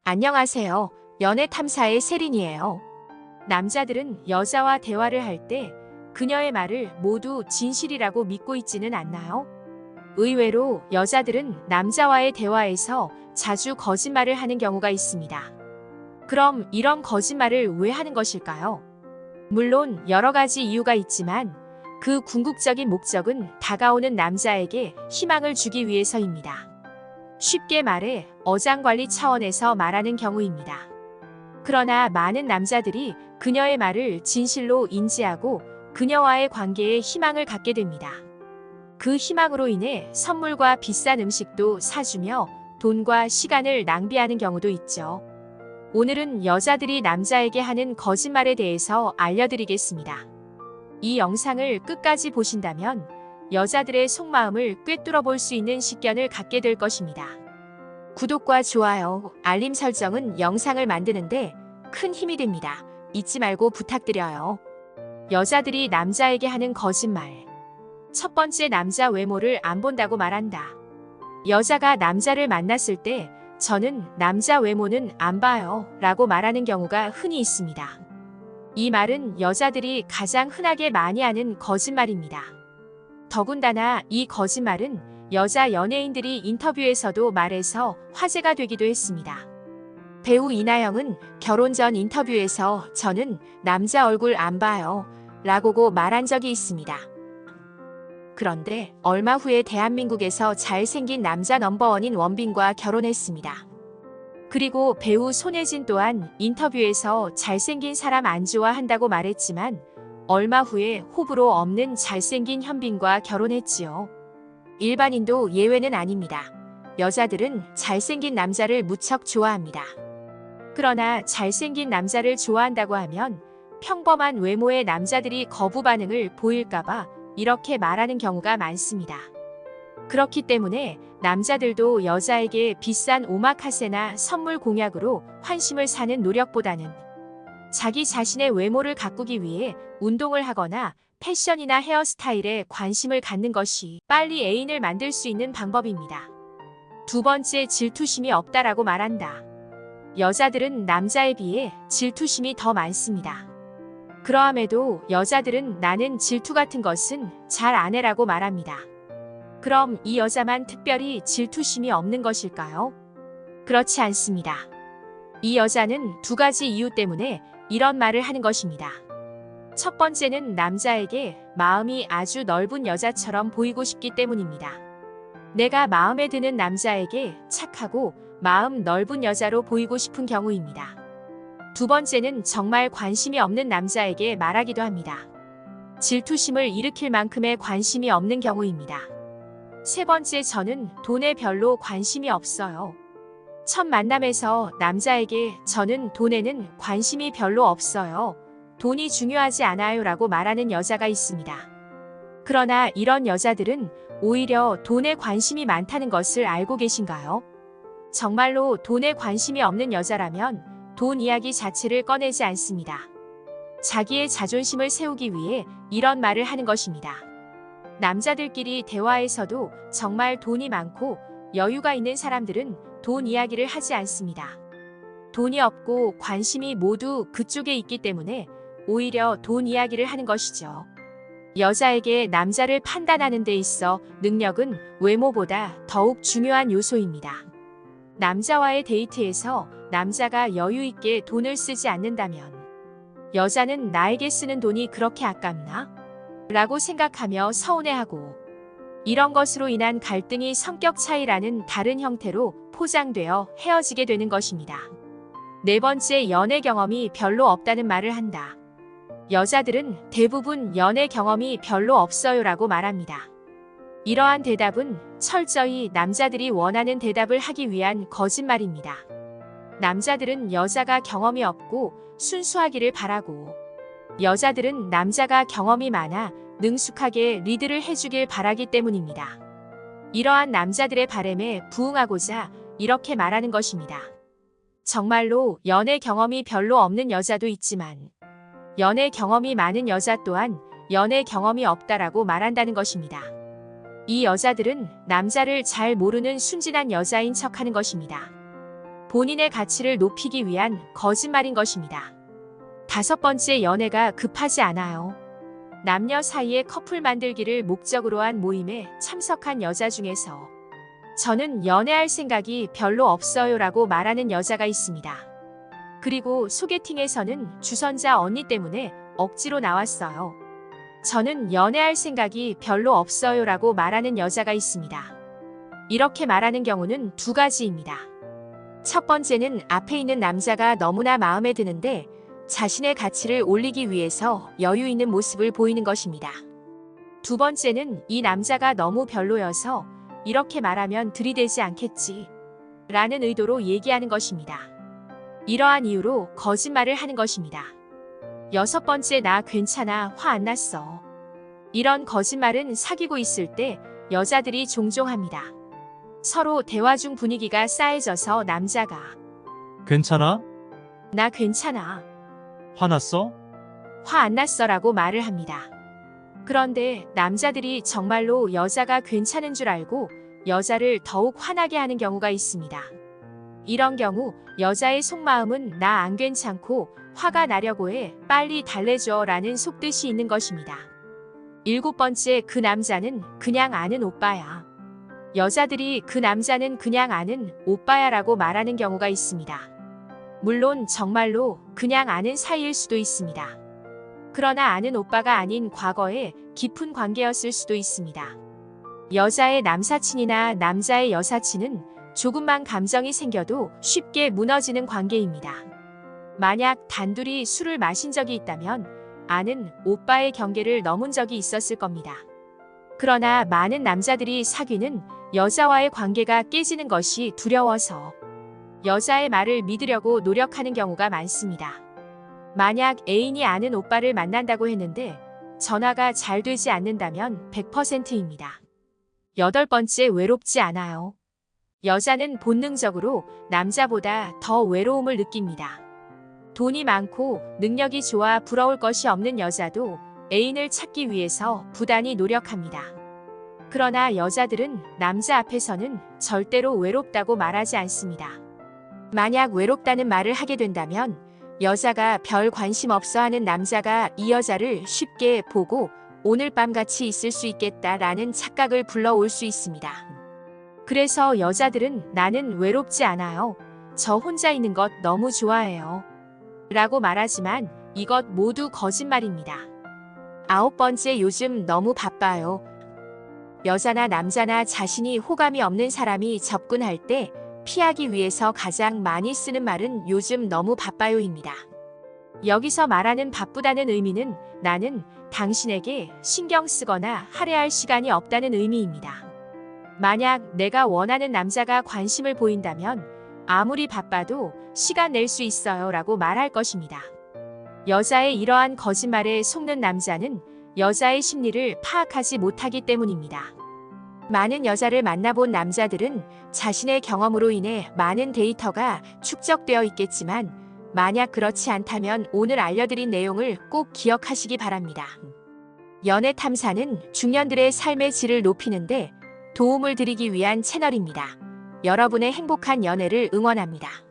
안녕하세요. 연애 탐사의 세린이에요. 남자들은 여자와 대화를 할 때 그녀의 말을 모두 진실이라고 믿고 있지는 않나요? 의외로 여자들은 남자와의 대화에서 자주 거짓말을 하는 경우가 있습니다. 그럼 이런 거짓말을 왜 하는 것일까요? 물론 여러 가지 이유가 있지만 그 궁극적인 목적은 다가오는 남자에게 희망을 주기 위해서입니다. 쉽게 말해 어장관리 차원에서 말하는 경우입니다. 그러나 많은 남자들이 그녀의 말을 진실로 인지하고 그녀와의 관계에 희망을 갖게 됩니다. 그 희망으로 인해 선물과 비싼 음식도 사주며 돈과 시간을 낭비하는 경우도 있죠. 오늘은 여자들이 남자에게 하는 거짓말에 대해서 알려드리겠습니다. 이 영상을 끝까지 보신다면 여자들의 속마음을 꿰뚫어 볼 수 있는 식견을 갖게 될 것입니다. 구독과 좋아요, 알림 설정은 영상을 만드는데 큰 힘이 됩니다. 잊지 말고 부탁드려요. 여자들이 남자에게 하는 거짓말. 첫 번째, 남자 외모를 안 본다고 말한다. 여자가 남자를 만났을 때 저는 남자 외모는 안 봐요 라고 말하는 경우가 흔히 있습니다. 이 말은 여자들이 가장 흔하게 많이 하는 거짓말입니다. 더군다나 이 거짓말은 여자 연예인들이 인터뷰에서도 말해서 화제가 되기도 했습니다. 배우 이나영은 결혼 전 인터뷰에서 저는 남자 얼굴 안 봐요 라고 말한 적이 있습니다. 그런데 얼마 후에 대한민국에서 잘생긴 남자 넘버원인 원빈과 결혼했습니다. 그리고 배우 손예진 또한 인터뷰에서 잘생긴 사람 안 좋아한다고 말했지만 얼마 후에 호불호 없는 잘생긴 현빈과 결혼했지요. 일반인도 예외는 아닙니다. 여자들은 잘생긴 남자를 무척 좋아합니다. 그러나 잘생긴 남자를 좋아한다고 하면 평범한 외모의 남자들이 거부 반응을 보일까봐 이렇게 말하는 경우가 많습니다. 그렇기 때문에 남자들도 여자에게 비싼 오마카세나 선물 공약으로 환심을 사는 노력보다는 자기 자신의 외모를 가꾸기 위해 운동을 하거나 패션이나 헤어스타일에 관심을 갖는 것이 빨리 애인을 만들 수 있는 방법입니다. 두 번째, 질투심이 없다라고 말한다. 여자들은 남자에 비해 질투심이 더 많습니다. 그러함에도 여자들은 나는 질투 같은 것은 잘 안 해라고 말합니다. 그럼 이 여자만 특별히 질투심이 없는 것일까요? 그렇지 않습니다. 이 여자는 두 가지 이유 때문에 이런 말을 하는 것입니다. 첫 번째는 남자에게 마음이 아주 넓은 여자처럼 보이고 싶기 때문입니다. 내가 마음에 드는 남자에게 착하고 마음 넓은 여자로 보이고 싶은 경우입니다. 두 번째는 정말 관심이 없는 남자에게 말하기도 합니다. 질투심을 일으킬 만큼의 관심이 없는 경우입니다. 세 번째, 저는 돈에 별로 관심이 없어요. 첫 만남에서 남자에게 저는 돈에는 관심이 별로 없어요. 돈이 중요하지 않아요 라고 말하는 여자가 있습니다. 그러나 이런 여자들은 오히려 돈에 관심이 많다는 것을 알고 계신가요? 정말로 돈에 관심이 없는 여자라면 돈 이야기 자체를 꺼내지 않습니다. 자기의 자존심을 세우기 위해 이런 말을 하는 것입니다. 남자들끼리 대화에서도 정말 돈이 많고 여유가 있는 사람들은 돈 이야기를 하지 않습니다. 돈이 없고 관심이 모두 그쪽에 있기 때문에 오히려 돈 이야기를 하는 것이죠. 여자에게 남자를 판단하는 데 있어 능력은 외모보다 더욱 중요한 요소입니다. 남자와의 데이트에서 남자가 여유 있게 돈을 쓰지 않는다면 여자는 나에게 쓰는 돈이 그렇게 아깝나? 라고 생각하며 서운해하고 이런 것으로 인한 갈등이 성격 차이라는 다른 형태로 포장되어 헤어지게 되는 것입니다. 네 번째, 연애 경험이 별로 없다는 말을 한다. 여자들은 대부분 연애 경험이 별로 없어요 라고 말합니다. 이러한 대답은 철저히 남자들이 원하는 대답을 하기 위한 거짓말입니다. 남자들은 여자가 경험이 없고 순수하기를 바라고 여자들은 남자가 경험이 많아 능숙하게 리드를 해주길 바라기 때문입니다. 이러한 남자들의 바램에 부응하고자 이렇게 말하는 것입니다. 정말로 연애 경험이 별로 없는 여자도 있지만 연애 경험이 많은 여자 또한 연애 경험이 없다라고 말한다는 것입니다. 이 여자들은 남자를 잘 모르는 순진한 여자인 척하는 것입니다. 본인의 가치를 높이기 위한 거짓말인 것입니다. 5번째, 연애가 급하지 않아요. 남녀 사이의 커플 만들기를 목적으로 한 모임에 참석한 여자 중에서 저는 연애할 생각이 별로 없어요라고 말하는 여자가 있습니다. 그리고 소개팅에서는 주선자 언니 때문에 억지로 나왔어요. 저는 연애할 생각이 별로 없어요라고 말하는 여자가 있습니다. 이렇게 말하는 경우는 2가지입니다. 첫 번째는 앞에 있는 남자가 너무나 마음에 드는데 자신의 가치를 올리기 위해서 여유 있는 모습을 보이는 것입니다. 2번째는 이 남자가 너무 별로여서 이렇게 말하면 들이대지 않겠지 라는 의도로 얘기하는 것입니다. 이러한 이유로 거짓말을 하는 것입니다. 6번째, 나 괜찮아, 화 안 났어. 이런 거짓말은 사귀고 있을 때 여자들이 종종 합니다. 서로 대화 중 분위기가 싸해져서 남자가 괜찮아? 나 괜찮아, 화났어? 화 안 났어라고 말을 합니다. 그런데 남자들이 정말로 여자가 괜찮은 줄 알고 여자를 더욱 화나게 하는 경우가 있습니다. 이런 경우 여자의 속마음은 나 안 괜찮고 화가 나려고 해, 빨리 달래줘 라는 속뜻이 있는 것입니다. 7번째, 그 남자는 그냥 아는 오빠야. 여자들이 그 남자는 그냥 아는 오빠야 라고 말하는 경우가 있습니다. 물론 정말로 그냥 아는 사이일 수도 있습니다. 그러나 아는 오빠가 아닌 과거에 깊은 관계였을 수도 있습니다. 여자의 남사친이나 남자의 여사친은 조금만 감정이 생겨도 쉽게 무너지는 관계입니다. 만약 단둘이 술을 마신 적이 있다면 아는 오빠의 경계를 넘은 적이 있었을 겁니다. 그러나 많은 남자들이 사귀는 여자와의 관계가 깨지는 것이 두려워서 여자의 말을 믿으려고 노력하는 경우가 많습니다. 만약 애인이 아는 오빠를 만난다고 했는데 전화가 잘 되지 않는다면 100%입니다. 8번째, 외롭지 않아요. 여자는 본능적으로 남자보다 더 외로움을 느낍니다. 돈이 많고 능력이 좋아 부러울 것이 없는 여자도 애인을 찾기 위해서 부단히 노력합니다. 그러나 여자들은 남자 앞에서는 절대로 외롭다고 말하지 않습니다. 만약 외롭다는 말을 하게 된다면 여자가 별 관심 없어 하는 남자가 이 여자를 쉽게 보고 오늘 밤 같이 있을 수 있겠다라는 착각을 불러올 수 있습니다. 그래서 여자들은 나는 외롭지 않아요. 저 혼자 있는 것 너무 좋아해요. 라고 말하지만 이것 모두 거짓말입니다. 9번째, 요즘 너무 바빠요. 여자나 남자나 자신이 호감이 없는 사람이 접근할 때 피하기 위해서 가장 많이 쓰는 말은 요즘 너무 바빠요입니다. 여기서 말하는 바쁘다는 의미는 나는 당신에게 신경 쓰거나 할애할 시간이 없다는 의미입니다. 만약 내가 원하는 남자가 관심을 보인다면 아무리 바빠도 시간 낼 수 있어요 라고 말할 것입니다. 여자의 이러한 거짓말에 속는 남자는 여자의 심리를 파악하지 못하기 때문입니다. 많은 여자를 만나본 남자들은 자신의 경험으로 인해 많은 데이터가 축적되어 있겠지만 만약 그렇지 않다면 오늘 알려드린 내용을 꼭 기억하시기 바랍니다. 연애 탐사는 중년들의 삶의 질을 높이는데 도움을 드리기 위한 채널입니다. 여러분의 행복한 연애를 응원합니다.